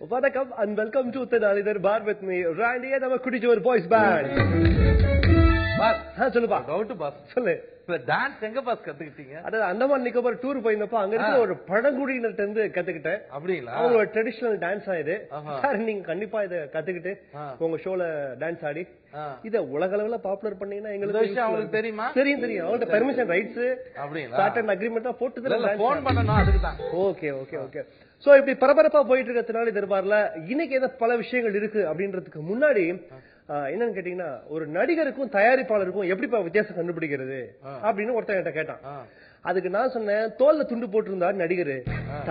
வணக்கம் and welcome to Thanalizar Bar with me, Randy and our Kudichur Boys Band. சொல்லுப்பா. Doubt boss. சொல்லு. Dance எங்க boss கத்துக்கிட்டீங்க? அதாவது அந்தமான் நிக்கோபார் டூர் போயிருந்தப்ப அங்க இருக்க ஒரு பழங்குடியினர்ட்ட இருந்து கத்துக்கிட்டேன். அப்படிங்களா? அவங்களோட ட்ரெடிஷனல் டான்ஸ் இது. சார் நீங்க கண்டிப்பா இத கத்துக்கிட்டு உங்க ஷோல டான்ஸ் ஆடி இத உலக அளவுல பாப்புலர் பண்ணீங்கன்னா எங்களுக்கு அவங்களுக்கு தெரியுமா? தெரியும். அவங்கள்ட்ட பெர்மிஷன் ரைட்ஸ் அப்படிங்களா? சார்ட் அக்ரிமெண்ட் தான் போட்டு போன் பண்ணணும் அதுக்கு தான். Okay okay okay. சோ இப்படி பரபரப்பா போயிட்டு இருக்கிறதுனால தர்பார்ல இன்னைக்கு என்ன பல விஷயங்கள் இருக்கு அப்படின்றதுக்கு முன்னாடி என்னன்னு கேட்டீங்கன்னா, ஒரு நடிகருக்கும் தயாரிப்பாளருக்கும் எப்படிப்பா வித்தியாசம் கண்டுபிடிக்கிறது அப்படின்னு ஒருத்தன் என்கிட்ட கேட்டான். அதுக்கு நான் சொன்னேன், தோல்ல துண்டு போட்டிருந்தா நடிகரு,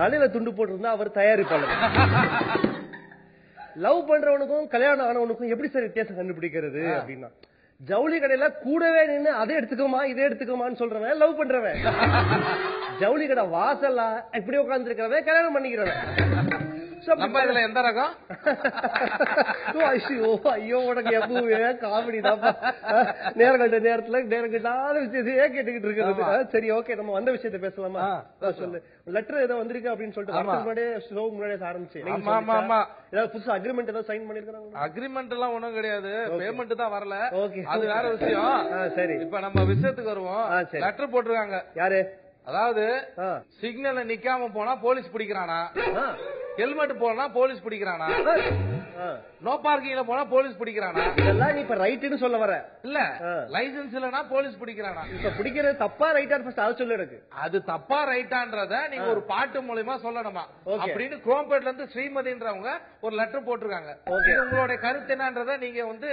தலையில துண்டு போட்டிருந்தா அவர் தயாரிப்பாளர். லவ் பண்றவனுக்கும் கல்யாணம் ஆனவனுக்கும் எப்படி சார் வித்தியாசம் கண்டுபிடிக்கிறது அப்படின்னா, ஜவுளி கடையில கூடவே நின்று அதை எடுத்துக்கோமா இதை எடுத்துக்கோமான்னு சொல்றவன் லவ் பண்றவன், ஜவுளி கடை வாசல்ல இப்படி உட்கார்ந்து இருக்கிறவன் கல்யாணம் பண்ணிக்கிறவன். எந்த ரகம்? ஐயோ உனக்கு எப்பவுமே காமெடி தான். நேரம் கட்ட நேரத்துல நேரம் கட்டாத விஷயத்தையே கேட்டுக்கிட்டு இருக்கிறது. சரி ஓகே, நம்ம வந்த விஷயத்த பேசலாமா? சொல்லு. லெட்டர் ஏதோ வந்திருக்கு அப்படின்னு சொல்லிட்டு முன்னாடியே ஆரம்பிச்சு ஏதாவது புதுசு அக்ரிமெண்ட் ஏதாவது சைன் பண்ணிருக்காங்க? அக்ரிமெண்ட் எல்லாம் ஒண்ணும் கிடையாது, பேமெண்ட் தான் வரல. அது வேற விஷயம். சரி, இப்ப நம்ம விஷயத்துக்கு வருவோம். லெட்டர் போட்டிருக்காங்க. யாரு? அதாவது சிக்னல்ல நிக்காம போனா போலீஸ் பிடிக்கிறானா, ஹெல்மெட் போனா போலீஸ் பிடிக்கிறானா, நோ பார்க்கிங்ல போனா போலீஸ் பிடிக்கிறானா, இதெல்லாம் நீ இப்ப ரைட்னு சொல்ல வர இல்ல? லைசென்ஸ் இல்லனா போலீஸ் பிடிக்கிறானா? இப்ப பிடிக்கிறது தப்பா ரைட்டா ஃபர்ஸ்ட் அது சொல்ல எனக்கு. அது தப்பா ரைட்டான்றத நீங்க ஒரு பாட்டு மூலமா சொல்லணுமா அப்படின்னு குரோம்பேட்ல இருந்து ஸ்ரீமதின்றவங்க ஒரு லெட்டர் போட்டிருக்காங்க. உங்களுடைய கருத்து என்னன்றத நீங்க வந்து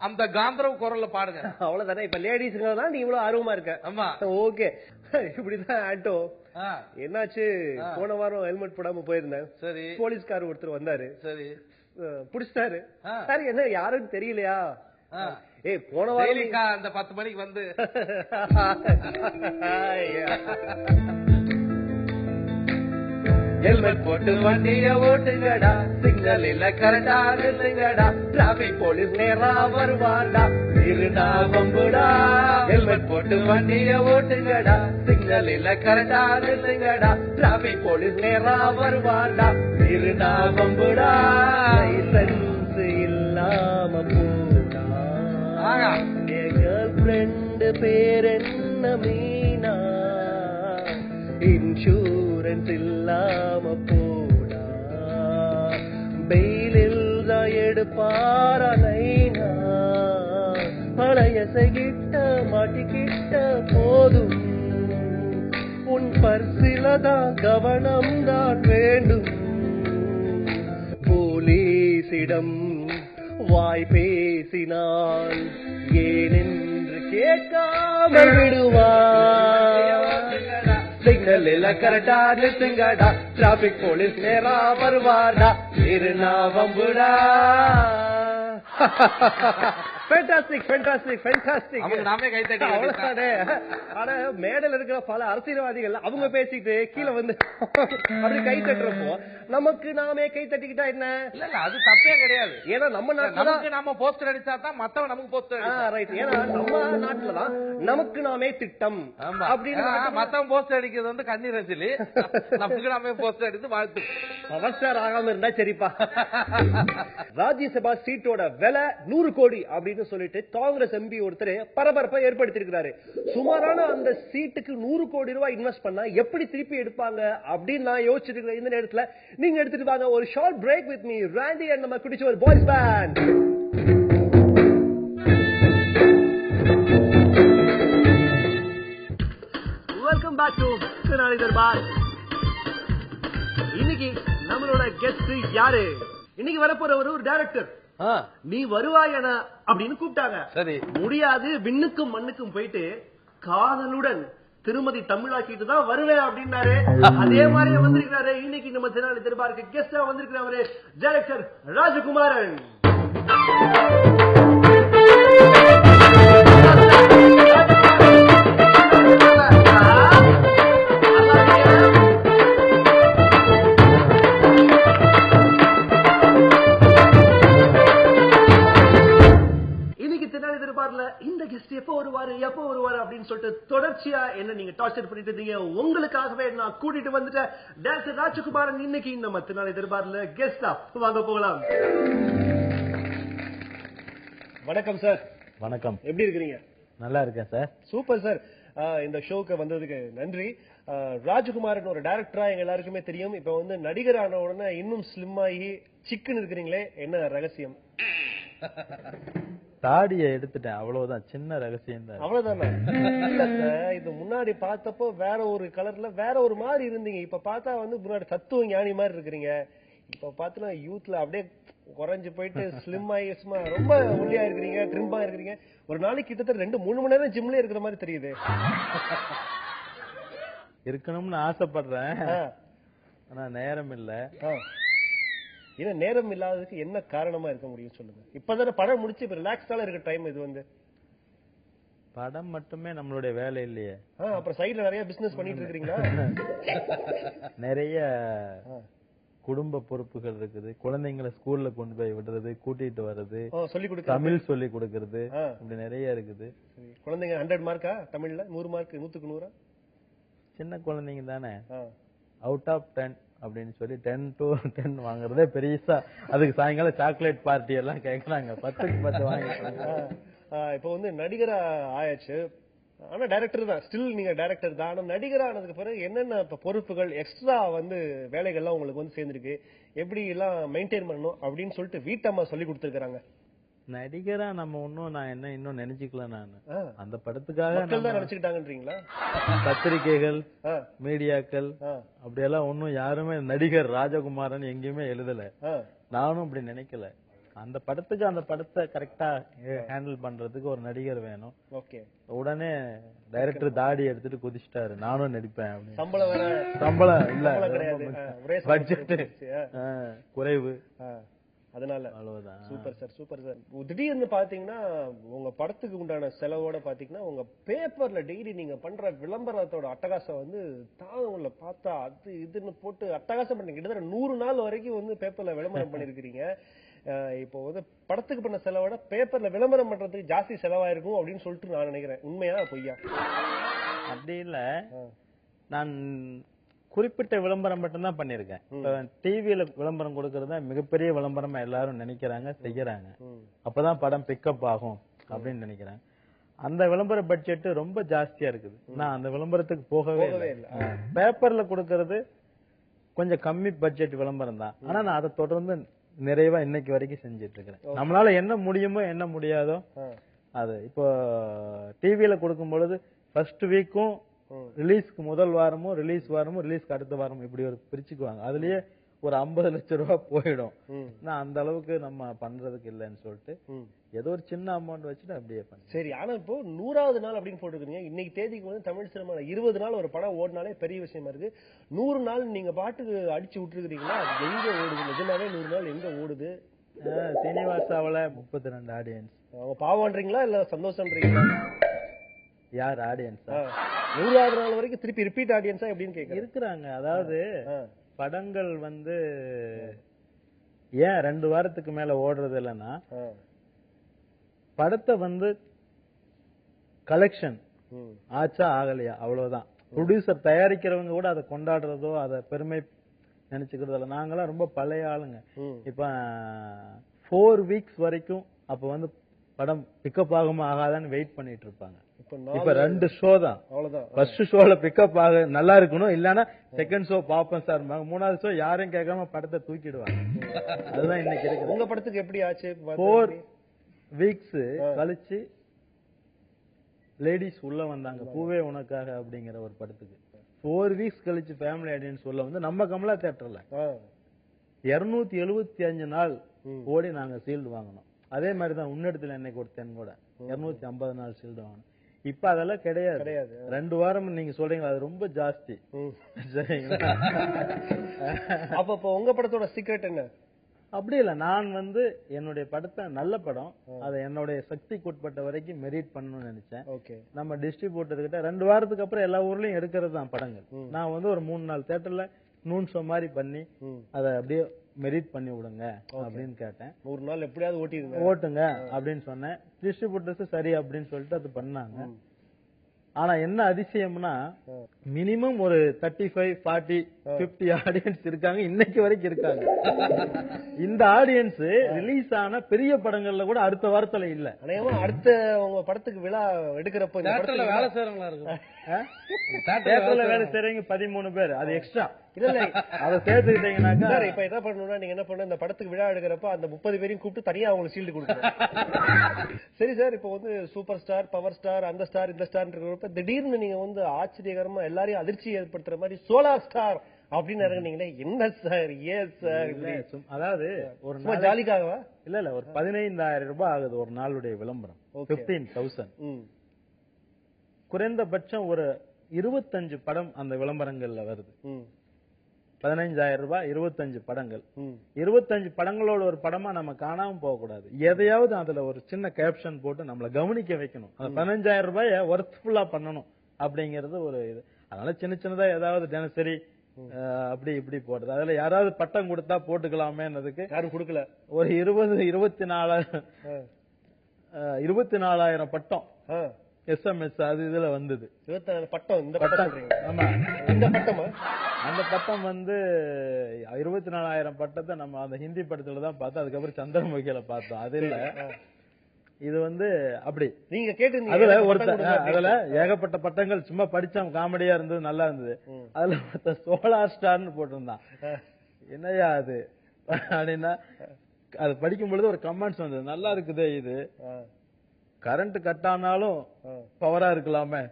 அந்த காந்தரவ் குரல்ல பாடுங்க. அவ்வளவுதானே. இப்ப லேடிஸ்ங்கிறதா நீ இவ்வளவு ஆர்வமா இருக்க. ஆமா ஓகே. இப்படிதான் ஆட்டோ என்னாச்சு, போன வாரம் ஹெல்மெட் போடாம போயிருந்தேன். சரி, போலீஸ்கார் ஒருத்தர் வந்தாரு. சரி, புடிச்சிட்டாரு. சரி, என்ன யாருன்னு தெரியலையா? ஏய், போன வாரம் அந்த 10 மணிக்கு வந்து ஹெல்மெட் போட்டு வண்டிய ஓட்டுங்கடா, சிக்னல் இல்ல கரெக்டா நில்லுங்கடா, டிராபிக் போலீஸ் நேரா வருவாண்டா, இருடா வம்புடா. ஹெல்மெட் போட்டு வண்டிய ஓட்டுங்கடா, சிக்னல் இல்ல கரெக்டா நில்லுங்கடா, டிராபிக் போலீஸ் நேரா வருவாண்டா, இருடா வம்புடா. லைசன்ஸ் இல்லாம போடா, என் கேர்ள் ஃபிரெண்ட் பேர் என்ன மீனா, இன்சூரன்ஸ் இல்லாம போடா, பெயிலில் தான் எடுப்பாரலைனா, பழைய கிட்ட மாட்டிக்கிட்ட போதும், உன் பர்சில தான் கவனம் தான் வேண்டும். போலீசிடம் வாய் பேசினால் ஏனென்று கேட்காம விடுவார். சிக்னல் இல்ல கரெக்டா நிறுத்துங்கடா, டிராபிக் போலீஸ் நேரா வருவாடா, இருநா வம்புடா. Fantastic fantastic fantastic. நாமே கை தட்டி. அவ்வளவுதானே. ஆனா மேடையில இருக்கிற பல அரசியல்வாதிகள் அவங்க பேசிட்டு கீழே வந்து அப்படி கை தட்டுறப்போ நமக்கு நாமே கை தட்டிக்கிட்டா என்ன? இல்ல அது தப்பே கிடையாது. ஏன்னா நம்ம நாட்டுல நாம போஸ்டர் அடிச்சா தான் மத்தவன் நமக்கு போஸ்டர். ரைட். ஏன்னா நம்ம நாட்டுலதான் நமக்கு நாமே திட்டம் அப்படின்னு. மத்தவன் போஸ்டர் அடிக்கிறது வந்து கண்ணீர் அஞ்சலி, நமக்கு நாமே போஸ்டர் அடித்து வாழ்த்து. அவசர ஆகாம இருந்தா சரிப்பா. ராஜ்யசபா சீட்டோட விலை 100 கோடி அப்படின்னு சொல்லிட்டு காங்கிரஸ் எம்பி ஒருத்தர் பரபரப்பை ஏற்படுத்தியிருக்கிறாரு. சுமாரான அந்த சீட்டுக்கு 100 கோடி ரூபாய் இன்வெஸ்ட் பண்ணா எப்படி திருப்பி எடுப்பாங்க அப்படின்னு நான் யோசிச்சிட்டு இருக்கிற இந்த நேரத்துல நீங்க எடுத்துட்டு வாங்க ஒரு short break with me Randy and நம்ம குடிச்சவர் boys band. Welcome back to Thanalizar Bar. இன்னைக்கு நம்மளோட கெஸ்ட் யாரு? இன்னைக்கு வரப்போறவர் ஒரு டைரக்டர். நீ வருவாயன அப்படின்னு கூப்பிட்டாங்க. சரி, முடியாது, விண்ணுக்கும் மண்ணுக்கும் போயிட்டு காதலுடன் திருமதி தமிழாக்கிட்டு தான் வருவேன் அப்படின்னாரு. அதே மாதிரி வந்திருக்கிறாரு இன்னைக்கு நம்ம Thanalizar Barக்கு கெஸ்டா வந்திருக்கிறவரு டைரக்டர் ராஜகுமாரன். இந்த கெஸ்ட் எப்ப வருவாரு எப்போ வருவாரு அப்படின்னு சொல்லிட்டு தொடர்ச்சியா என்ன நீங்க டார்ச்சர் பண்ணிட்டு இருந்தீங்க. உங்களுக்காகவே நான் கூட்டிட்டு வந்துட்டேன் டைரக்டர் ராஜகுமாரன். இன்னைக்கு நம்ம திருநாளை தர்பார்ல கெஸ்டா வாங்க போகலாம். வணக்கம் சார். வணக்கம். எப்படி இருக்கிறீங்க? நல்லா இருக்கேன் சார். Super sir. இந்த ஷோக்கு வந்ததுக்கு நன்றி. ராஜகுமாரன் ஒரு டைரக்டரா எங்க எல்லாருக்குமே தெரியும். இப்ப வந்து நடிகர் ஆன உடனே இன்னும் ஸ்லிம் ஆகி சிக்கன் இருக்கிறீங்களே, என்ன ரகசியம்? தாடியை எடுத்துட்டேன், அவ்வளவுதான். சின்ன ரகசியம் தான். அவ்வளவுதானே? இது முன்னாடி பார்த்தப்போ வேற ஒரு கலர்ல வேற ஒரு மாதிரி இருந்தீங்க. இப்ப பார்த்தா வந்து முன்னாடி தத்துவ ஞானி மாதிரி இருக்கிறீங்க. இப்ப பாத்தீங்கன்னா யூத்ல அப்படியே குறைஞ்சு போயிட்டு ஸ்லிம் ஆகி ரொம்ப ஒல்லியா இருக்கிறீங்க, ட்ரிம்பா இருக்கிறீங்க. ஒரு நாளைக்கு கிட்டத்தட்ட 2-3 மணி நேரம் ஜிம்ல இருக்கிற மாதிரி தெரியுது. இருக்கணும்னு ஆசைப்படுறேன், ஆனா நேரம் இல்ல. ஏன்னா நேரம் இல்லாததுக்கு என்ன காரணமா இருக்க முடியும் சொல்லுங்க? இப்பதானே படம் முடிச்சு இப்ப ரிலாக்ஸ்டால இருக்க டைம் இது வந்து. படம் மட்டுமே நம்மளுடைய வேலை இல்லையே. அப்புறம் சைடுல நிறைய பிசினஸ் பண்ணிட்டு இருக்கீங்களா? நிறைய குடும்ப பொறுப்புகள் இருக்குது. குழந்தைங்களை ஸ்கூல்ல கொண்டு போய் விடுறது, கூட்டிட்டு வர்றது, தமிழ் சொல்லி கொடுக்கறது, இப்படி நிறைய இருக்குது. குழந்தைங்க 100 மார்க்கா தமிழ்ல? 100 மார்க், 100க்கு 100? சின்ன குழந்தைங்க தானே. அவுட் ஆஃப் 10 அப்படின்னு சொல்லி 10 to 10 வாங்குறதே பெரியசா. அதுக்கு சாயங்காலம் சாக்லேட் பார்ட்டி எல்லாம் கேக்குறாங்க. 10க்கு 10 வாங்கிட்டாங்க. இப்ப வந்து நடிகரா ஆயாச்சு, ஆனா டைரக்டர் தான். ஸ்டில் நீங்க டைரக்டர் தான். ஆனா நடிகரா ஆனதுக்கு பிறகு என்னென்ன பொறுப்புகள், எக்ஸ்ட்ரா வந்து வேலைகள்லாம் உங்களுக்கு வந்து சேர்ந்துருக்கு, எப்படி எல்லாம் மெயின்டைன் பண்ணணும் அப்படின்னு சொல்லிட்டு வீட்டம்மா சொல்லி கொடுத்துருக்காங்க. நடிகரா நம்ம நான் என்ன இன்னும் நினைச்சுக்கல. நானு அந்த படத்துக்காக நினைச்சுக்கிட்டாங்கன்றீங்களா? பத்திரிகைகள், மீடியாக்கள் அப்படியெல்லாம் ஒன்னும் யாருமே நடிகர் ராஜகுமாரன் எங்கேயுமே எழுதல. நானும் அப்படி நினைக்கல. அந்த படத்துக்கு அந்த படத்தை கரெக்டா ஹேண்டில் பண்றதுக்கு ஒரு நடிகர் வேணும். உடனே டைரக்டர் தாடி எடுத்துட்டு குதிச்சிட்டாரு, நானும் நடிப்பேன். சம்பளம் இல்ல, பட்ஜெட் குறைவு, அதனால. அவ்வளவுதான். Super sir, super sir. திடீர்னு பாத்தீங்கன்னா உங்க படத்துக்கு உண்டான செலவோட பாத்தீங்கன்னா உங்க பேப்பர்ல டெய்லி நீங்க பண்ற விளம்பரத்தோட அட்டகாசம் வந்து தாங்க பார்த்தா அது இதுன்னு போட்டு அட்டகாசம் பண்ணீங்க. கிட்டத்தட்ட 100 நாள் வரைக்கும் வந்து பேப்பர்ல விளம்பரம் பண்ணிருக்கீங்க. இப்போ வந்து படத்துக்கு பண்ண செலவோட பேப்பர்ல விளம்பரம் பண்றதுக்கு ஜாஸ்தி செலவாயிருக்கும் அப்படின்னு சொல்லிட்டு நான் நினைக்கிறேன். உண்மையா பொய்யா? அப்படி இல்ல, நான் குறிப்பிட்ட விளம்பரம் மட்டும்தான் பண்ணிருக்கேன். டிவியில விளம்பரம் கொடுக்கறதா மிகப்பெரிய விளம்பரமா எல்லாரும் நினைக்கிறாங்க, செய்யறாங்க. அப்பதான் படம் பிக்கப் ஆகும் அப்படின்னு நினைக்கிறாங்க. அந்த விளம்பர பட்ஜெட் ரொம்ப ஜாஸ்தியா இருக்குது. நான் அந்த விளம்பரத்துக்கு போகவே இல்லை. பேப்பர்ல கொடுக்கறது கொஞ்சம் கம்மி பட்ஜெட் விளம்பரம் தான். ஆனா நான் அதை தொடர்ந்து நிறைவா இன்னைக்கு வரைக்கும் செஞ்சிட்டு இருக்கிறேன். நம்மளால என்ன முடியுமோ என்ன முடியாதோ அது. இப்போ டிவியில கொடுக்கும் பொழுது ஃபர்ஸ்ட் வீக்கும் ரிலீஸ்க்கு முதல் வாரமும் ரிலீஸ்க்கு அடுத்த வாரமும் இப்படி ஒரு பிரிச்சுக்குவாங்க. அதுலயே ஒரு 50 லட்சம் ரூபாய் போயிடும். நான் அந்த அளவுக்கு நம்ம பண்றதுக்கு இல்லைன்னு சொல்லிட்டு ஏதோ ஒரு சின்ன அமௌண்ட் வச்சுட்டு அப்படியே பண்ண. சரி, ஆனா இப்போ 100வது நாள் அப்படின்னு போட்டுருக்கீங்க. இன்னைக்கு தேதிக்கு வந்து தமிழ் சினிமால 20 நாள் ஒரு படம் ஓடினாலே பெரிய விஷயமா இருக்கு. 100 நாள் நீங்க பாட்டுக்கு அடிச்சு விட்டுருக்கீங்களா? எங்க ஓடுது நிஜமாவே? 100 நாள் எங்க ஓடுது? சீனிவாசாவில 32 ஆடியன்ஸ். அவங்க பாவம்ன்றீங்களா இல்ல சந்தோஷம்ன்றீங்களா? யார் ஆடியன்ஸ்? 100வது நாள் வரைக்கும் திருப்பி ரிப்பீட் ஆடியன்ஸா எப்படின்னு கேக்குறாங்க. இருக்கிறாங்க. அதாவது படங்கள் வந்து ஏன் 2 வாரத்துக்கு மேல ஓடுறது இல்லைன்னா, படத்தை வந்து கலெக்ஷன் ஆச்சா ஆகலையா அவ்வளவுதான். ப்ரொடியூசர் தயாரிக்கிறவங்க கூட அதை கொண்டாடுறதோ அதை பெருமை நினைச்சுக்கிறது இல்ல. நாங்கெல்லாம் ரொம்ப பழைய ஆளுங்க. இப்ப 4 வீக்ஸ் வரைக்கும் அப்ப வந்து படம் பிக்கப் ஆகுமா ஆகாதான்னு வெயிட் பண்ணிட்டு இருப்பாங்க. இப்ப 2 ஷோ தான். ஃபர்ஸ்ட் ஷோல பிக்கப் ஆக நல்லா இருக்கணும், இல்லன்னா செகண்ட் ஷோ பாப்போம் சார். 3வது ஷோ யாரும் கேட்காம படத்தை தூக்கிடுவாங்க. அதுதான் இன்னைக்கு இருக்கு. உங்க படத்துக்கு எப்படி ஆச்சு? 4 வீக்ஸ் கழிச்சு லேடிஸ் உள்ள வந்தாங்க, பூவே உனக்காக அப்படிங்கிற ஒரு படத்துக்கு. 4 வீக்ஸ் கழிச்சு ஃபேமிலி ஆடியன்ஸ் உள்ள வந்து நம்ம கமலா தியேட்டர்ல 275 நாள் ஓடி நாங்க சீல்டு வாங்கணும். அதே மாதிரிதான் உன்னடத்துல என்னைக்கு ஒருத்தன் கூட 250 நாள் சீல்டு வாங்கணும். இப்ப அதெல்லாம் கிடையாது. 2 வாரம் நீங்க சொல்றீங்க, அது ரொம்ப ஜாஸ்தி. சரிங்களா? அப்ப உங்க படத்தோட சீக்ரெட் என்ன? அப்படி இல்ல, நான் வந்து என்னுடைய படத்தை நல்ல படம், அதை என்னுடைய சக்திக்கு உட்பட்ட வரைக்கும் மெரிட் பண்ணணும்னு நினைச்சேன். நம்ம டிஸ்ட்ரிபியூட்டர் கிட்ட 2 வாரத்துக்கு அப்புறம் எல்லா ஊர்லயும் எடுக்கிறது தான் படங்கள். நான் வந்து ஒரு 3-4 தியேட்டர்ல நூன் ஷோ மாதிரி பண்ணி அதை அப்படியே மெரிட் பண்ணி விடுங்க அப்படின்னு கேட்டேன். 100 நாள் எப்படியாவது ஓட்டுங்க அப்படின்னு சொன்னேன். டிஸ்ட்ரிபியூட்டர்ஸ் சரி அப்படின்னு சொல்லிட்டு அது பண்ணாங்க. ஆனா என்ன அதிசயம்னா மினிமம் ஒரு 35, 40, 50 ஆடியன்ஸ் இருக்காங்க, இன்னைக்கு வரைக்கும் இருக்காங்க. இந்த ஆடியன்ஸ் ரிலீஸ் ஆன பெரிய படங்கள்ல கூட அடுத்த வாரத்துல இல்ல. அடுத்த உங்க படத்துக்கு விழா எடுக்கிறப்ப வேலை செய்யறவங்களா இருக்கும், வேலை செய்றவங்க 13 பேர், அது எக்ஸ்ட்ரா. இல்ல அதை சேர்த்துக்கிட்டீங்கன்னாக்கா இப்ப என்ன பண்ணணும்னா நீங்க என்ன பண்ண, இந்த படத்துக்கு விழா எடுக்கிறப்ப அந்த 30 பேரையும் கூப்பிட்டு தனியா அவங்களுக்கு ஷீல்டு கொடுக்கணும். சரி சார், இப்ப வந்து சூப்பர் ஸ்டார், பவர் ஸ்டார், அந்த ஸ்டார், இந்த ஸ்டார் இருக்கிறப்ப திடீர்னு நீங்க வந்து ஆச்சரியகரமா எல்லாரையும் அதிர்ச்சி ஏற்படுத்துற மாதிரி சோலார் ஸ்டார் அப்படின்னு இறங்குனீங்களே, என்ன சார்? ஏன் சார்? அதாவது ஒரு ஜாலிக்காகவா? இல்ல ஒரு 15,000 ரூபாய் ஆகுது ஒரு நாளுடைய விளம்பரம். 15,000 குறைந்தபட்சம் ஒரு 25 படம் அந்த விளம்பரங்கள்ல வருது. 15,000 ரூபாய் 25 படங்கள். 25 படங்களோட ஒரு படமா நம்ம காணாம போக கூடாது. எதையாவது அதுல ஒரு சின்ன கேப்ஷன் போட்டு நம்மள கவனிக்க வைக்கணும். அந்த 15,000 ரூபாய ஒர்த்ஃபுல்லா பண்ணணும் அப்படிங்கறது ஒரு இது. அதனால சின்ன சின்னதா ஏதாவது தினசரி அப்படி இப்படி போடுறது. அதுல யாராவது பட்டம் கொடுத்தா போட்டுக்கலாமேன்றதுக்கு யாரும் கொடுக்கல. ஒரு 24,000 பட்டம் SMS அது இதுல வந்தது. 24 பட்டம். இந்த பட்டம் ஆமா, இந்த பட்டமா? அந்த பட்டம் வந்து 24,000 பட்டத்தை நம்ம அந்த ஹிந்தி படத்துல தான் பார்த்தோம். அதுக்கப்புறம் சந்திரமுகியில பார்த்தோம். அது இல்ல, இது வந்து அப்படி நீங்க கேட்டு அதுல அதுல ஏகப்பட்ட பட்டங்கள் சும்மா படிச்சோம், காமெடியா இருந்தது, நல்லா இருந்தது. அதுல ஒருத்த சோலார் ஸ்டார்னு போட்டிருந்தான். என்னையா அது அப்படின்னா, அது படிக்கும் பொழுது ஒரு கமெண்ட்ஸ் வந்தது, நல்லா இருக்குது, இது கரண்ட் கட் ஆனாலும் பவரா இருக்கலாமே,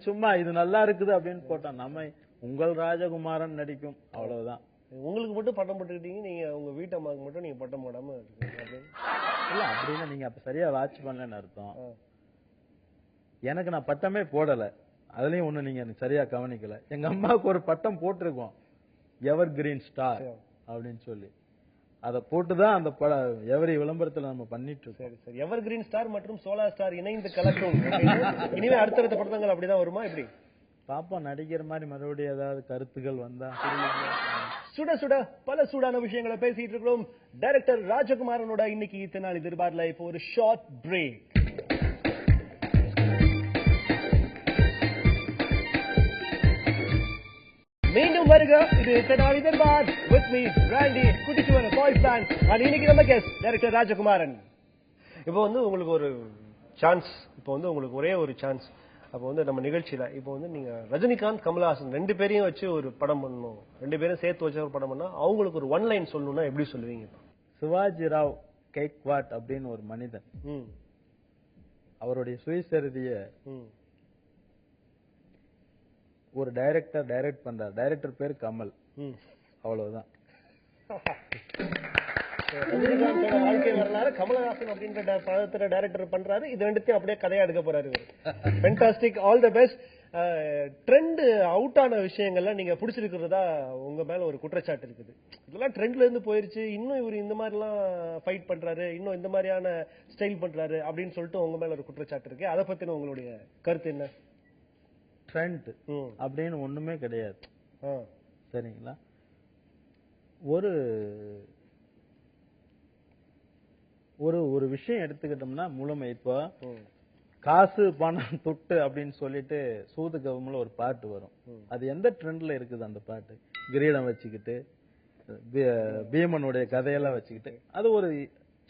சும்மா இது நல்லா இருக்குது அப்படின்னு போட்டான். நம்ம உங்கள் ராஜகுமாரன் நடிக்கும், அவ்வளவுதான். உங்களுக்கு மட்டும் பட்டம் போட்டுக்கிட்டீங்க, நீங்க உங்க வீட்டு அம்மாவுக்கு மட்டும் நீங்க பட்டம் போடாம இல்ல அப்படின்னா நீங்க அப்ப சரியா வாட்ச் பண்ணலன்னு அர்த்தம். எனக்கு நான் பட்டமே போடல, அதுலயும் ஒண்ணு நீங்க சரியா கவனிக்கல. எங்க அம்மாவுக்கு ஒரு பட்டம் போட்டிருக்கோம், எவர் கிரீன் ஸ்டார் அப்படின்னு சொல்லி. அத போட்டுதான் அந்த எவரி விளம்பரத்துல நம்ம பண்ணிட்டு இருக்கோம். சரி, எவர் கிரீன் ஸ்டார் மற்றும் சோலார் ஸ்டார் இணைந்து கலக்கும். இனிமே அடுத்தடுத்த படங்கள் அப்படிதான் வருமா? எப்படி பாப்பா நடிக்கிற மாதிரி மறுபடியும் ஏதாவது கருத்துக்கள் வந்தா. சுட சுட பல சூடான விஷயங்களை பேசிட்டு இருக்கிறோம் டைரக்டர் ராஜகுமாரனோட. இன்னைக்கு இத்தனை நாள் எதிர்பார்க்கல. இப்போ ஒரு ஷார்ட் பிரேக். மீண்டும் வருக, இது இத்தனை எதிர்பார் with me Randy Kuttichuvar boys band. இன்னைக்கு நம்ம கெஸ்ட் டைரக்டர் ராஜகுமாரன். இப்போ வந்து உங்களுக்கு ஒரு சான்ஸ், இப்போ வந்து உங்களுக்கு ஒரே ஒரு சான்ஸ். அப்போ வந்து நம்ம நிகழ்ச்சியில இப்போ வந்து நீங்க ரஜினிகாந்த், கமலஹாசன் 2 பேரையும் வச்சு ஒரு படம் பண்ணணும், 2 பேரும் சேர்த்து வச்ச ஒரு படம் பண்ணா அவங்களுக்கு ஒரு 1 லைன் சொல்லணும்னா எப்படி சொல்லுவீங்க? சிவாஜி ராவ் கெய்க்வாட் அப்படின்னு ஒரு மனிதன், அவருடைய சுயசரிதைய ஒரு டைரக்டர் டைரக்ட் பண்றார். டைரக்டர் பேர் கமல், அவ்வளவுதான். ரஜினிகாந்தோட வாழ்க்கை வரலாறு கமலஹாசன் அப்படின்ற படத்துல டைரக்டர் பண்றாரு. இது ரெண்டுத்தையும் அப்படியே கதையா எடுக்க போறாரு. Fantastic, all the best. Trend out ஆன விஷயங்கள்ல நீங்க பிடிச்சிருக்கிறதா உங்க மேல ஒரு குற்றச்சாட்டு இருக்குது. இதெல்லாம் ட்ரெண்ட்ல இருந்து போயிருச்சு, இன்னும் இவர் இந்த மாதிரி எல்லாம் ஃபைட் பண்றாரு, இன்னும் இந்த மாதிரியான ஸ்டைல் பண்றாரு அப்படின்னு சொல்லிட்டு உங்க மேல ஒரு குற்றச்சாட்டு இருக்கு. அதை பத்தின உங்களுடைய கருத்து என்ன? ட்ரெண்ட் அப்படின்னு ஒண்ணுமே கிடையாது, சரிங்களா? ஒரு விஷயம் எடுத்துக்கிட்டோம்னா முழுமை. இப்போ காசு பணம் துட்டு அப்படின்னு சொல்லிட்டு சூது கவம்ல ஒரு பாட்டு வரும். அது எந்த ட்ரெண்ட்ல இருக்குது அந்த பாட்டு? கிரீடம் வச்சுக்கிட்டு பீமனுடைய கதையெல்லாம் வச்சுக்கிட்டு, அது ஒரு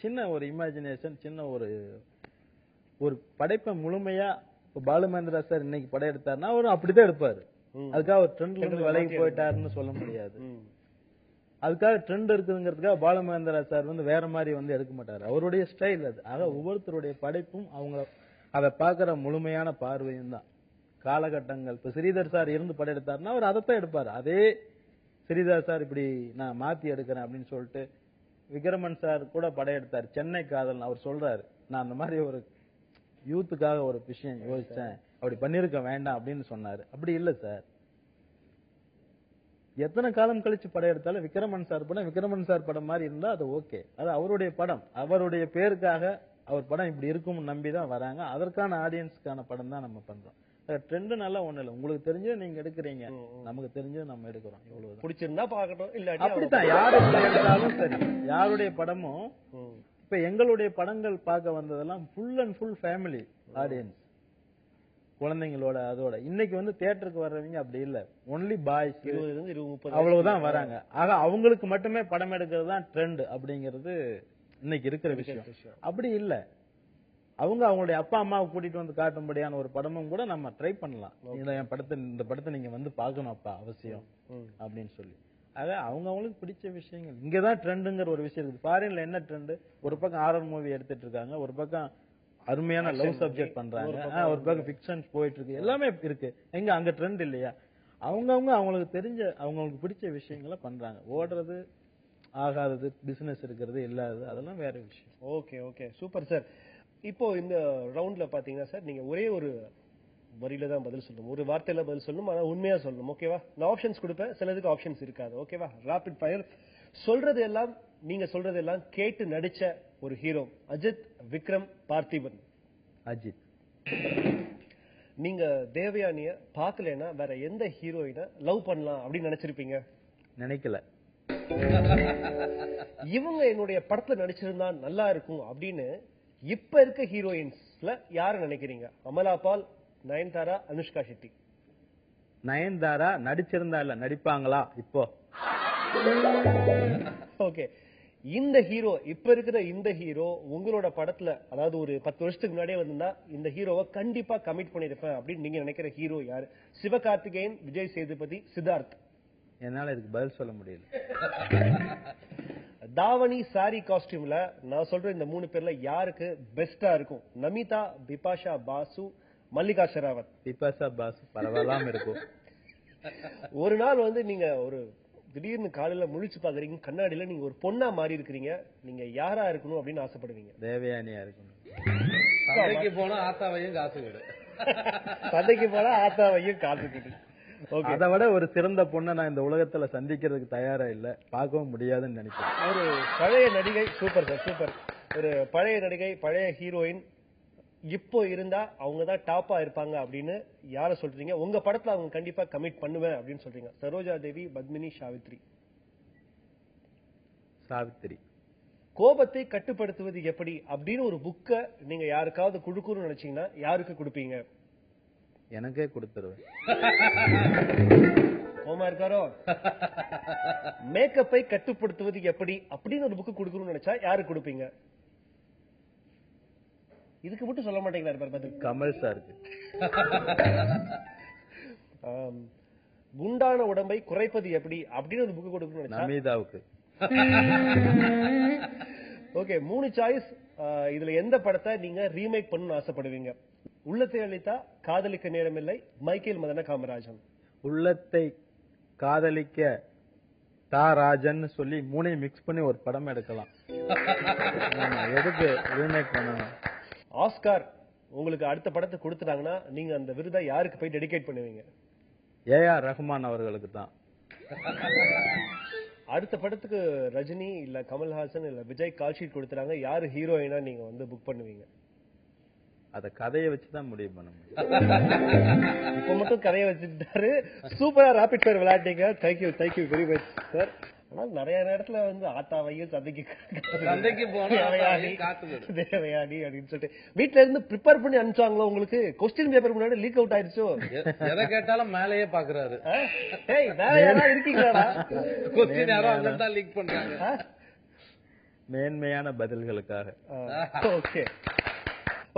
சின்ன ஒரு இமேஜினேஷன், சின்ன ஒரு படைப்பை முழுமையா. இப்ப பாலுமேந்திரா சார் இன்னைக்கு படம் எடுத்தாருன்னா அவரும் அப்படிதான் எடுப்பாரு. அதுக்காக ஒரு ட்ரெண்ட்ல இருந்து விலகி போயிட்டாருன்னு சொல்ல முடியாது. அதுக்காக ட்ரெண்ட் இருக்குதுங்கிறதுக்காக பாலுமேந்திரா சார் வந்து வேற மாதிரி வந்து எடுக்க மாட்டாரு. அவருடைய ஸ்டைல் அது. ஆக ஒவ்வொருத்தருடைய படைப்பும் அவங்க அதை பாக்குற முழுமையான பார்வையும் தான். காலகட்டங்கள் இப்ப ஸ்ரீதர் சார் இருந்து படம் எடுத்தாருன்னா அவர் அதைத்தான் எடுப்பாரு. அதே ஸ்ரீதர் சார் இப்படி நான் மாத்தி எடுக்கிறேன் அப்படின்னு சொல்லிட்டு விக்ரமன் சார் கூட படம் எடுத்தாரு, சென்னை காதல். அவர் சொல்றாரு, நான் அந்த மாதிரி ஒரு யூத்துக்காக ஒரு விஷயம் யோசிச்சேன், அப்படி பண்ணிருக்க வேண்டாம் அப்படின்னு சொன்னாரு. அப்படி இல்ல சார், எத்தனை காலம் கழிச்சு படம் எடுத்தாலும் விக்ரமன் சார் படம் விக்ரமன் சார் படம் மாதிரி இருந்தா அது ஓகே. அது அவருடைய படம், அவருடைய பேருக்காக அவர் படம் இப்படி இருக்கும் நம்பிதான் வராங்க. அதற்கான ஆடியன்ஸ்க்கான படம் தான் நம்ம பண்றோம். ட்ரெண்ட்னால ஒண்ணு இல்ல, உங்களுக்கு தெரிஞ்சது நீங்க எடுக்கிறீங்க, நமக்கு தெரிஞ்சது நம்ம எடுக்கிறோம், இவ்வளவு பிடிச்சிருந்தா பாக்கட்டும், இல்ல அப்படித்தான். யாரு எடுத்தாலும் சரி, யாருடைய படமும் இப்ப எங்களுடைய படங்கள் பார்க்க வந்ததெல்லாம் full and full family audience, குழந்தைங்களோட. அதோட இன்னைக்கு வந்து தியேட்டருக்கு வர்றவங்க அப்படி இல்ல, ஒன்லி பாய்ஸ், அவ்வளவுதான் வராங்க. ஆக அவங்களுக்கு மட்டுமே படம் எடுக்கிறது தான் ட்ரெண்ட் அப்படிங்கிறது இன்னைக்கு இருக்கிற விஷயம். அப்படி இல்ல, அவங்க அவங்களுடைய அப்பா அம்மாவை கூட்டிட்டு வந்து காட்டும்படியான ஒரு படமும் கூட நம்ம ட்ரை பண்ணலாம். இந்த படத்தை நீங்க வந்து பாக்கணும் அப்பா அவசியம் அப்படின்னு சொல்லி. ஆக அவங்க அவங்களுக்கு பிடிச்ச விஷயங்கள். இங்கதான் ட்ரெண்டுங்கிற ஒரு விஷயம் இருக்கு. ஃபாரின்ல என்ன ட்ரெண்ட், ஒரு பக்கம் ஹாரர் மூவி எடுத்துட்டு இருக்காங்க, ஒரு பக்கம் அருமையான லவ் சப்ஜெக்ட் பண்றாங்க, ஒரு பக்கம் ஃபிக்ஷன் போயிட்டு இருக்கு, எல்லாமே இருக்கு. எங்க அங்க ட்ரெண்ட் இல்லையா? அவங்கவுங்க அவங்களுக்கு தெரிஞ்ச அவங்களுக்கு பிடிச்ச விஷயங்களை பண்றாங்க. ஓடுறது ஆகாதது, பிசினஸ் இருக்கிறது இல்லாதது, அதெல்லாம் வேற விஷயம். Okay okay, super sir. இப்போ இந்த ரவுண்ட்ல பாத்தீங்கன்னா சார், நீங்க ஒரே ஒரு வரியில தான் பதில் சொல்லணும், ஒரு வார்த்தையில பதில் சொல்லணும், ஆனா உண்மையா சொல்லணும். ஓகேவா? நான் ஆப்ஷன்ஸ் கொடுப்பேன், சிலதுக்கு ஆப்ஷன்ஸ் இருக்காது. ஓகேவா? Rapid fire. சொல்றது எல்லாம், நீங்க சொல்றது எல்லாம் கேட்டு நடிச்ச ஒரு ஹீரோ. அஜித், விக்ரம், பார்த்திபன். அஜித். நீங்க தேவயானிய பாக்கலன்னா வேற எந்த ஹீரோயினை லவ் பண்ணலாம் அப்படின்னு நினைச்சிருப்பீங்க? நினைக்கல. இவங்க என்னுடைய படத்துல நடிச்சிருந்தா நல்லா இருக்கும் அப்படின்னு இப்ப இருக்க ஹீரோயின்ஸ்ல யார நினைக்கிறீங்க? அமலா பால், நயன்தாரா, அனுஷ்கா ஷெட்டி. நயன்தாரா நடிச்சிருந்தா இல்ல, நடிப்பாங்களா இப்போ? ஓகே. இந்த ஹீரோ, இப்ப இருக்கிற இந்த ஹீரோ உங்களோட படத்துல, அதாவது ஒரு 10 வருஷத்துக்கு முன்னாடியே வந்திருந்தா இந்த ஹீரோவை கண்டிப்பா கமிட் பண்ணிருப்பேன் அப்படின்னு நீங்க நினைக்கிற ஹீரோ யாரு? சிவகார்த்திகேயன், விஜய் சேதுபதி, சித்தார்த். என்னால இதுக்கு பதில் சொல்ல முடியல. தாவணி சாரி காஸ்டியூம்ல நான் சொல்ற இந்த 3 பேர்ல யாருக்கு பெஸ்டா இருக்கும்? நமிதா, பிபாஷா பாசு, மல்லிகா ஷெராவத். பிபாஷா பாசு பரவாயில்லாம இருக்கும். ஒரு நாள் வந்து நீங்க ஒரு திடீர்னு காலையில முழிச்சு பாக்குறீங்க, கண்ணாடியில நீங்க ஒரு பொண்ணா மாறி இருக்கிறீங்க, நீங்க யாரா இருக்கணும் அப்படின்னு ஆசைப்படுவீங்க? தேவயானியா இருக்கணும். சந்தைக்கு போனா ஆத்தாவையும் காசு விடு. சந்தைக்கு போனா ஆத்தாவையும் காசு விடு. அதை விட ஒரு சிறந்த பொண்ணை நான் இந்த உலகத்துல சந்திக்கிறதுக்கு தயாரா இல்ல, பார்க்கவும் முடியாதுன்னு நினைக்கிறேன். ஒரு பழைய நடிகை. Super sir, super. ஒரு பழைய நடிகை, பழைய ஹீரோயின் இப்போ இருந்தா அவங்க தான் டாப்பா இருப்பாங்க அப்படின்னு யார சொல்றீங்க? உங்க படத்துல அவங்க கண்டிப்பா கமிட் பண்ணுவேன் அப்படின்னு சொல்றீங்க. சரோஜா தேவி, பத்மினி, சாவித்ரி. சாவித்ரி. கோபத்தை கட்டுப்படுத்துவது எப்படி அப்படின்னு ஒரு புக்க நீங்க யாருக்காவது கொடுக்கணும்னு நினைச்சீங்கன்னா யாருக்கு கொடுப்பீங்க? எனக்கே கொடுத்துருவேன். கோமா இருக்காரோ? மேக்கப்பை கட்டுப்படுத்துவது எப்படி அப்படின்னு ஒரு புக்கு கொடுக்கணும்னு நினைச்சா யாருக்கு கொடுப்பீங்க? இதுக்கு மட்டும் சொல்ல மாட்டேங்கிறாரு. கமல் சாருக்கு. குண்டான உடம்பை குறைப்பது எப்படி அப்படின்னு ஒரு புக்கு கொடுக்கணும்னு நினைச்சா நமிதாவுக்கு. Okay, 3 choice. இதுல எந்த படத்தை நீங்க ரீமேக் பண்ணணும்னு ஆசைப்படுவீங்க? உள்ளத்தை அளித்தா, காதலிக்க நேரமில்லை, மைக்கேல் மதன காமராஜன். உள்ளத்தை காதலிக்க தாராஜன் சொல்லி 3 மிக்ஸ் பண்ணி ஒரு படம் எடுக்கலாம். எதுக்கு ரீமேக் பண்ணணும்? ஆஸ்கார் உங்களுக்கு அடுத்த படத்தை கொடுத்துட்டாங்கன்னா நீங்க அந்த விருதை யாருக்கு போய் டெடிகேட் பண்ணுவீங்க? ஏஆர் ரஹ்மான் அவர்களுக்கு தான். அடுத்த படத்துக்கு ரஜினி இல்ல கமல்ஹாசன் இல்ல விஜய் கால் ஷீட் கொடுத்துறாங்க, யாரு ஹீரோயினா நீங்க வந்து புக் பண்ணுவீங்க? அத கதையை வச்சுதான் முடிவு பண்ண முடியும். இப்ப மட்டும் கதையை வச்சுட்டாரு. சூப்பரா ராபிட் ஃபயர் விளையாட்டீங்க. Thank you very much sir. ஆனா நிறைய நேரத்துல வந்து ஆத்தாவையும் சந்தைக்கு போனா தேவையாடி அப்படின்னு சொல்லிட்டு வீட்டுல இருந்து ப்ரிப்பேர் பண்ணி அனுப்பிச்சாங்களோ உங்களுக்கு? கொஸ்டின் பேப்பர் முன்னாடி லீக் அவுட் ஆயிடுச்சோ? எதை கேட்டாலும் மேலேயே பாக்குறாரு. இருக்கீங்களா? கொஸ்டின் யாரோ அங்கதான் லீக் பண்றாங்க. மேன்மையான பதில்களுக்காக. ஓகே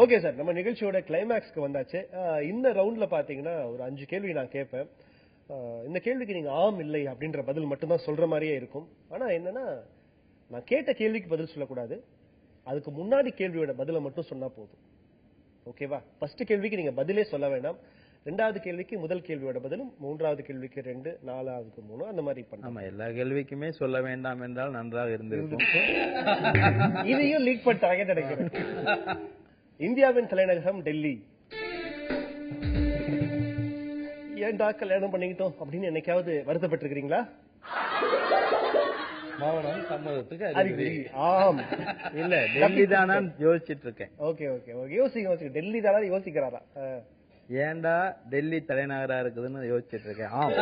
ஓகே சார், நம்ம நிகழ்ச்சியோட கிளைமேக்ஸ்க்கு வந்தாச்சு. இந்த ரவுண்ட்ல பாத்தீங்கன்னா ஒரு 5 கேள்வி நான் கேட்பேன். இந்த கேள்விக்கு நீங்க ஆம் இல்லை அப்படின்ற பதில் மட்டும்தான் சொல்ற மாதிரியே இருக்கும். ஆனா என்னன்னா, நான் கேட்ட கேள்விக்கு பதில் சொல்லக்கூடாது, அதுக்கு முன்னாடி கேள்வியோட பதில மட்டும் சொன்னா போதும். ஓகேவா? ஃபர்ஸ்ட் கேள்விக்கு நீங்க பதிலே சொல்ல வேண்டாம், 2வது கேள்விக்கு முதல் கேள்வியோட பதிலும், 3வது கேள்விக்கு 2, 4வது 3, அந்த மாதிரி பண்ணலாம். ஆமா, எல்லா கேள்விக்குமே சொல்ல வேண்டாம் என்றால் நன்றாக இருந்திருக்கும். இதையும் லீக் பண்ணிட்டாங்க நினைக்கிறேன். இந்தியாவின் தலைநகரம் டெல்லி. ஏன்டா கல்யாணம் பண்ணிக்கிட்டோம் அப்படின்னு என்னைக்காவது வருத்தப்பட்டிருக்கீங்களா? மௌனம் சம்மதத்துக்கு அறிகுறி. ஆம். இல்ல, டெல்லி தானா யோசிச்சுட்டு இருக்கேன். ஓகே ஓகே ஓகே, யோசிங்க. டெல்லி தானா யோசிக்கிறாரா? ஏன்டா டெல்லி தலைநகரா இருக்குதுன்னு யோசிச்சுட்டு இருக்கேன். ஆம்.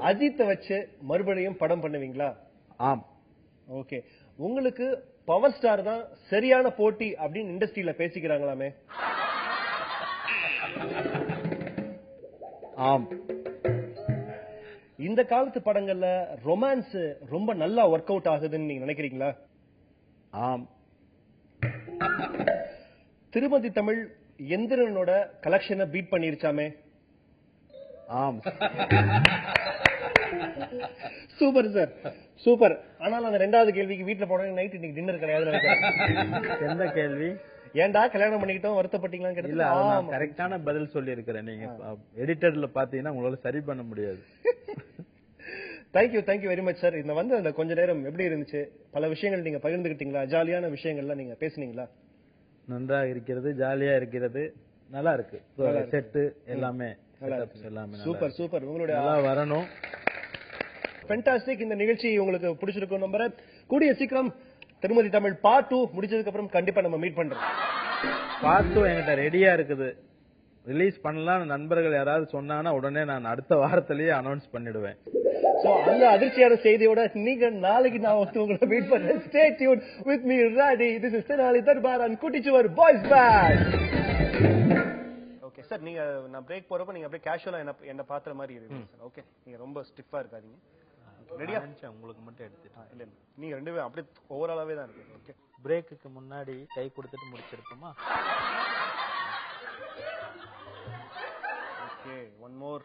அஜித்தை வச்சு மறுபடியும் படம் பண்ணுவீங்களா? ஆம். ஓகே. உங்களுக்கு பவர் ஸ்டார் தான் சரியான போட்டி அப்படின்னு இண்டஸ்ட்ரியில பேசிக்கிறாங்களாமே? ஆம். இந்த காலத்து படங்கள்ல ரொமான்ஸ் ரொம்ப நல்லா ஒர்க் அவுட் ஆகுதுன்னு நீங்க நினைக்கிறீங்களா? ஆம். திருமதி தமிழ் எந்திரனோட கலெக்ஷனை பீட் பண்ணிருச்சாமே? ஆம். Super sir, super. ஆனால் அந்த ரெண்டாவது கேள்விக்கு வீட்டுல போன நைட் இன்னைக்கு டின்னர் கிடையாது. எந்த கேள்வி? ஏன்டா கல்யாணம் பண்ணிக்கிட்டோம் வருத்தப்பட்டீங்களா? இல்ல, கரெக்டான பதில் சொல்லி இருக்கிறேன். நீங்க எடிட்டர்ல பாத்தீங்கன்னா உங்களால சரி பண்ண முடியாது. Thank you very much sir. இந்த வந்து அந்த கொஞ்ச நேரம் எப்படி இருந்துச்சு? பல விஷயங்கள் நீங்க பகிர்ந்துகிட்டீங்களா? ஜாலியான விஷயங்கள்லாம் நீங்க பேசுனீங்களா? நன்றாக இருக்கிறது, ஜாலியா இருக்கிறது, நல்லா இருக்கு. செட்டு எல்லாமே சூப்பர் சூப்பர். உங்களுடைய நல்லா வரணும். ஃபேண்டாஸ்டிக். இந்த நிகழ்ச்சி உங்களுக்கு பிடிச்சிருக்கும் நம்புறேன். கூடிய சீக்கிரம் திருமதி தமிழ் பார்ட் 2 முடிச்சதுக்கு அப்புறம் கண்டிப்பா நம்ம மீட் பண்றோம். பார்ட் 2 என்கிட்ட ரெடியா இருக்குது. ரிலீஸ் பண்ணலாம் நண்பர்கள் யாராவது சொன்னாங்கன்னா உடனே நான் அடுத்த வாரத்திலேயே அனௌன்ஸ் பண்ணிடுவேன். சோ அந்த அதிர்ச்சியான செய்தியோட நீங்க நாளைக்கு நான் உங்களை மீட் பண்றேன். Stay tuned with me Randy. This is Tenali Darbar and Kuttichuvar boys band. Okay sir, நீங்க நான் பிரேக் போறப்ப நீங்க அப்படியே கேஷுவலா என்ன பாக்குற மாதிரி இருக்கு சார். ஓகே, நீங்க ரொம்ப ஸ்டிஃபா இருக்காதீங்க. ரெடியா? உங்களுக்கு மட்டும் எடுத்துட்டேன். இல்ல நீங்க ரெண்டு பேரும் அப்படியே ஓவராலாவே தான் இருக்கு. ஓகே, பிரேக்குக்கு முன்னாடி கை கொடுத்துட்டு முடிச்சிருப்போமா? Okay, one more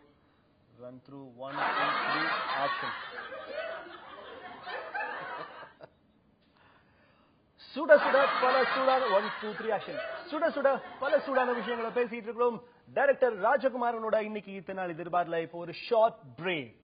run through 1 2 3 action. சுட சுட பல சூடான 1 2 3 action. சுட சுட பல சூடான விஷயங்களை பேசிட்டு இருக்கிறோம். டைரக்டர் ராஜகுமாரனோட இன்னைக்கு தெனாலி தர்பார்ல இப்போ ஒரு ஷார்ட் பிரேக்.